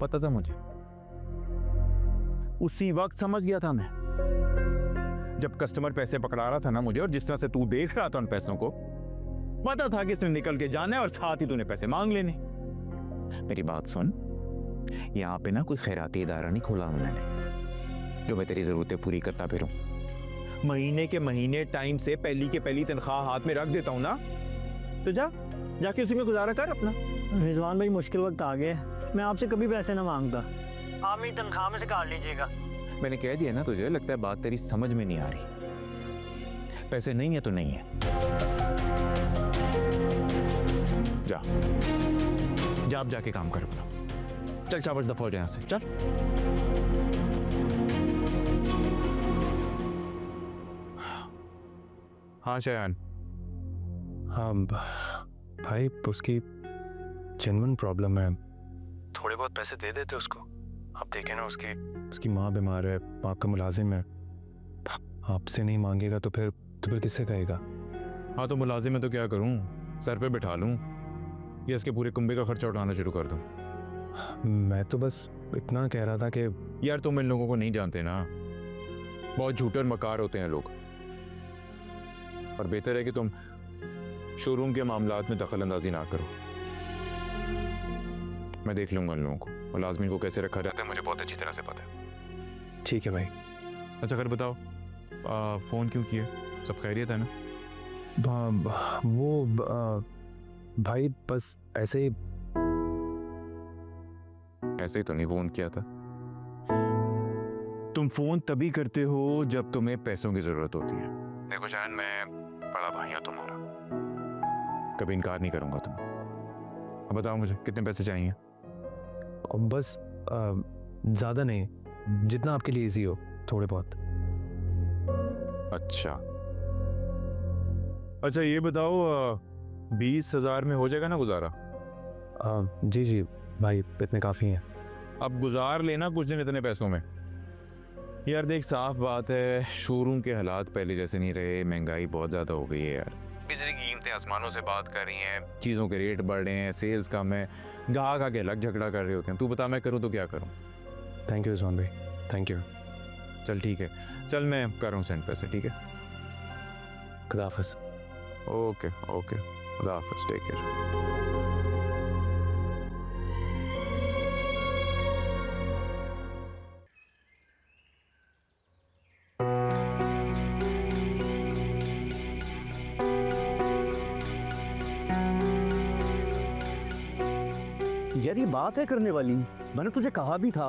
पता था मुझे, उसी वक्त समझ गया था मैं। जब कस्टमर पैसे पकड़ा रहा था ना मुझे, और जिस तरह से तू देख रहा था उन पैसों को, पता था कि इसने निकल के जाना है और साथ ही तूने पैसे मांग लेने। मेरी बात सुन, यहाँ पे ना कोई खैराती इदारा नहीं खोला उन्होंने जो मैं तेरी जरूरतें पूरी करता फिरूं। महीने के महीने टाइम से पहली के पहली तनख्वाह हाथ में रख देता हूं ना, तो जाके उसी में गुजारा कर अपना। रिजवान भाई, मुश्किल वक्त आ गया, मैं आपसे कभी पैसे ना मांगता, आप मेरी तनख्वाह में से काट लीजिएगा। मैंने कह दिया ना तुझे, लगता है बात तेरी समझ में नहीं आ रही। पैसे नहीं है तो नहीं है, जा आप जाके काम कर अपना। चल शाबाश, दफा हो जाए यहाँ से, चल। हाँ शयान। हाँ भाई, उसकी जेन्युइन प्रॉब्लम है, थोड़े बहुत पैसे दे देते उसको। आप देखें ना, उसकी माँ बीमार है, बाप का मुलाजिम है, आपसे नहीं मांगेगा तो फिर किससे कहेगा? हाँ तो मुलाजिम है तो क्या करूँ, सर पे बिठा लूँ या इसके पूरे कुंबे का खर्चा उठाना शुरू कर दूँ? मैं तो बस इतना कह रहा था कि यार तुम इन लोगों को नहीं जानते ना, बहुत झूठे और मकार होते हैं लोग, और बेहतर है कि तुम शोरूम के मामलात में दखल अंदाजी ना करो। मैं देख लूंगा इन लोगों को, और लाजमी को कैसे रखा जाता है मुझे बहुत अच्छी तरह से पता है। ठीक है भाई। अच्छा खैर बताओ, फ़ोन क्यों किया? सब खैरियत है ना? भाई बस ऐसे ही तो नहीं फ़ोन किया था। तुम फ़ोन तभी करते हो जब तुम्हें पैसों की ज़रूरत होती है। देखो शायद मैं बड़ा भाई हूँ तुम्हारा, कभी इनकार नहीं करूँगा तुम। अब बताओ मुझे कितने पैसे चाहिए? बस ज़्यादा नहीं, जितना आपके लिए इजी हो, थोड़े बहुत। अच्छा ये बताओ, 20,000 में हो जाएगा ना गुजारा? जी भाई, इतने काफ़ी हैं। अब गुजार लेना कुछ दिन इतने पैसों में। यार देख, साफ बात है शोरूम के हालात पहले जैसे नहीं रहे, महंगाई बहुत ज़्यादा हो गई है यार। बिजली की कीमतें आसमानों से बात कर रही हैं, चीज़ों के रेट बढ़ रहे हैं, सेल्स कम है, गाहक आके अलग झगड़ा कर रहे होते हैं। तू बता मैं करूँ तो क्या करूँ? थैंक यू रिजवान भाई, थैंक यू। चल ठीक है, चल मैं कर रहा हूँ सेंड पैसे, ठीक है? खुदा हाफ़िज़। ओके खुदा हाफ़िज़, टेक केयर। यार ये बात है करने वाली, मैंने तुझे कहा भी था।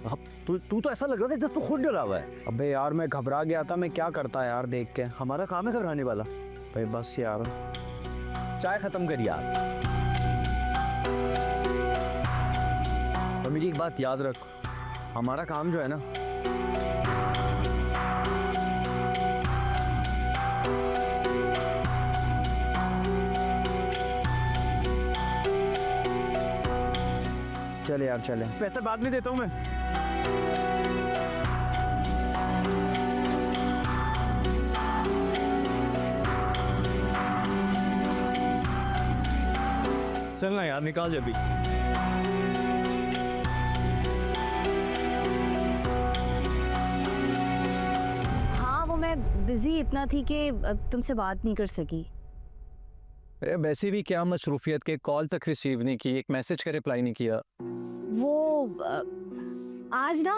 अब तू तो ऐसा लग रहा था जब तू खुद डरा हुआ है। अबे यार मैं घबरा गया था, मैं क्या करता यार देख के। हमारा काम है घबराने वाला। भाई बस यार, चाय खत्म कर यार। और मेरी एक बात याद रख, हमारा काम जो है ना, चले यार चले। पैसा बाद में देता हूँ मैं। चल ना यार, निकाल जल्दी। हाँ वो मैं बिजी इतना थी कि तुमसे बात नहीं कर सकी। अरे वैसे भी क्या मसरूफियत के, कॉल तक रिसीव नहीं की, एक मैसेज का रिप्लाई नहीं किया। वो आज ना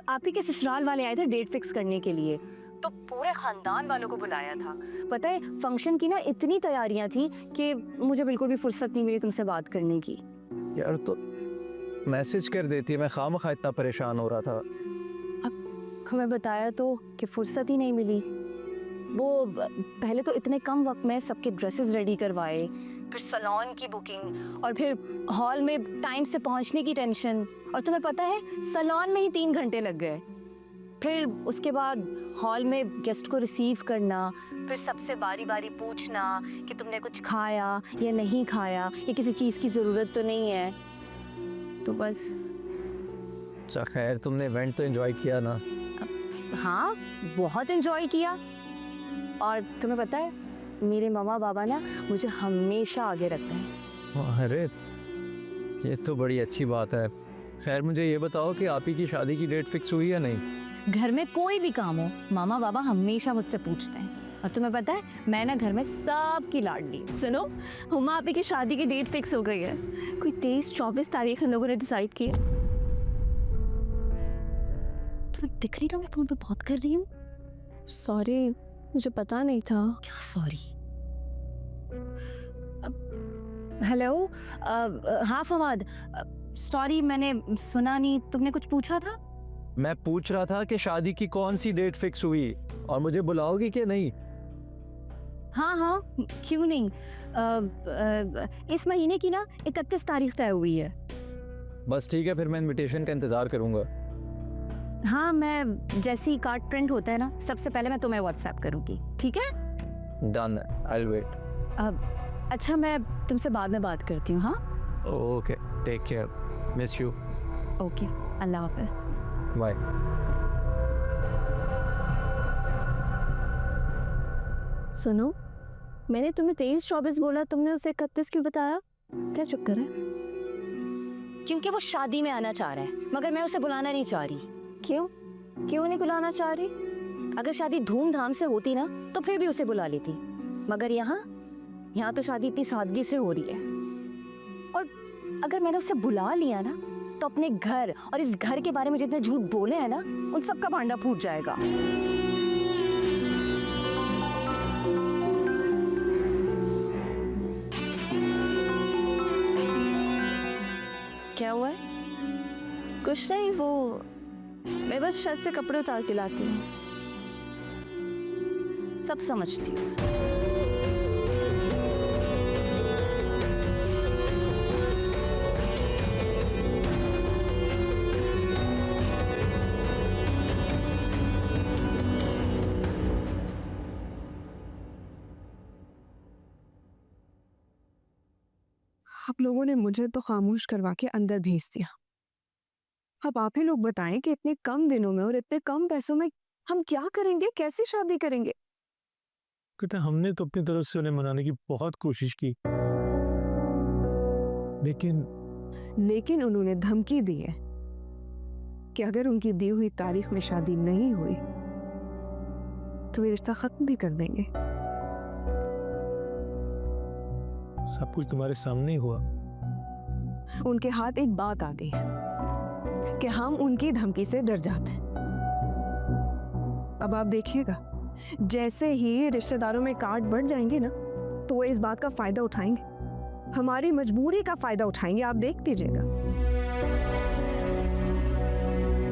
आप ही के ससुराल वाले आए थे डेट फिक्स करने के लिए, तो पूरे खानदान वालों को बुलाया था। पता है फंक्शन की ना इतनी तैयारियां थी कि मुझे बिल्कुल भी फुर्सत नहीं मिली तुमसे बात करने की। यार तो मैसेज कर देती है, मैं खामखा इतना परेशान हो रहा था। अब तुम्हें बताया तो कि फुर्सत ही नहीं मिली। वो पहले तो इतने कम वक्त में सबके ड्रेसेस रेडी करवाए, फिर सैलून की बुकिंग, और फिर हॉल में टाइम से पहुंचने की टेंशन, और तुम्हें पता है सैलून में ही 3 घंटे लग गए। फिर उसके बाद हॉल में गेस्ट को रिसीव करना, फिर सबसे बारी बारी पूछना कि तुमने कुछ खाया या नहीं खाया, या किसी चीज़ की ज़रूरत तो नहीं है। तो बस। अच्छा खैर, तुमने इवेंट तो एंजॉय किया ना? हाँ बहुत एंजॉय किया। और तुम्हें पता है मेरे मम्मा पापा ना मुझे हमेशा आगे रखते हैं। अरे ये तो बड़ी अच्छी बात है। खैर मुझे ये बताओ कि आप ही की शादी की डेट फिक्स हुई या नहीं? घर में कोई भी काम हो मामा बाबा हमेशा मुझसे पूछते हैं, और तुम्हें पता है मैं ना घर में सबकी लाडली। सुनो, हुमा आपी की शादी की डेट फिक्स हो गई है। कोई 23-24 तारीख हम लोगों ने डिसाइड की है। तुम्हें दिख नहीं रहा मैं तुम पे बहुत कर रही हूँ? सॉरी, मुझे पता नहीं था। क्या सॉरी? हेलो, हाँ फवाद, सॉरी मैंने सुना नहीं, तुमने कुछ पूछा था? मैं पूछ रहा था कि शादी की कौन सी डेट फिक्स हुई और मुझे बुलाओगी कि नहीं? हाँ हाँ, क्यों नहीं। इस महीने की ना 31 तारीख तय हुई है। बस ठीक है, फिर मैं इनविटेशन का इंतज़ार करूँगा। हाँ, मैं जैसे ही कार्ड प्रिंट होता है ना, सबसे पहले मैं तुम्हें व्हाट्सएप करूँगी, ठीक है? Done, I will wait. अच्छा, मैं तुमसे बाद में बात करती हूँ। हाँ okay, take care, miss you, okay, अल्लाह हाफ़िज़। बाय। सुनो, मैंने तुम्हें 23-24 बोला, तुमने उसे 31 क्यों बताया? क्या चक्कर है? क्योंकि वो शादी में आना चाह रहा है, मगर मैं उसे बुलाना नहीं चाह रही। क्यों क्यों नहीं बुलाना चाह रही? अगर शादी धूमधाम से होती ना तो फिर भी उसे बुला लेती, मगर यहाँ तो शादी इतनी सादगी से हो रही है। और अगर मैंने उसे बुला लिया ना तो अपने घर और इस घर के बारे में जितने झूठ बोले हैं ना, उन सब का भांडा फूट जाएगा। क्या हुआ है? कुछ नहीं, वो मैं बस छत से कपड़े उतार के लाती हूँ। सब समझती हूँ। आप लोगों ने मुझे तो खामोश करवा के अंदर भेज दिया। अब आप ही लोग बताएं कि इतने कम दिनों में और इतने कम पैसों में हम क्या करेंगे, कैसे शादी करेंगे? कहते हमने तो अपनी तरफ से उन्हें मनाने की बहुत कोशिश की, लेकिन उन्होंने धमकी दी है कि अगर उनकी दी हुई तारीख में शादी नहीं हुई तो ये रिश्ता खत्म भी कर देंगे। सब कुछ तुम्हारे सामने ही हुआ। उनके हाथ एक बात आती है कि हम उनकी धमकी से डर जाते हैं। अब आप देखिएगा, जैसे ही रिश्तेदारों में काट बढ़ जाएंगे ना तो वो इस बात का फायदा उठाएंगे, हमारी मजबूरी का फायदा उठाएंगे। आप देख लीजिएगा।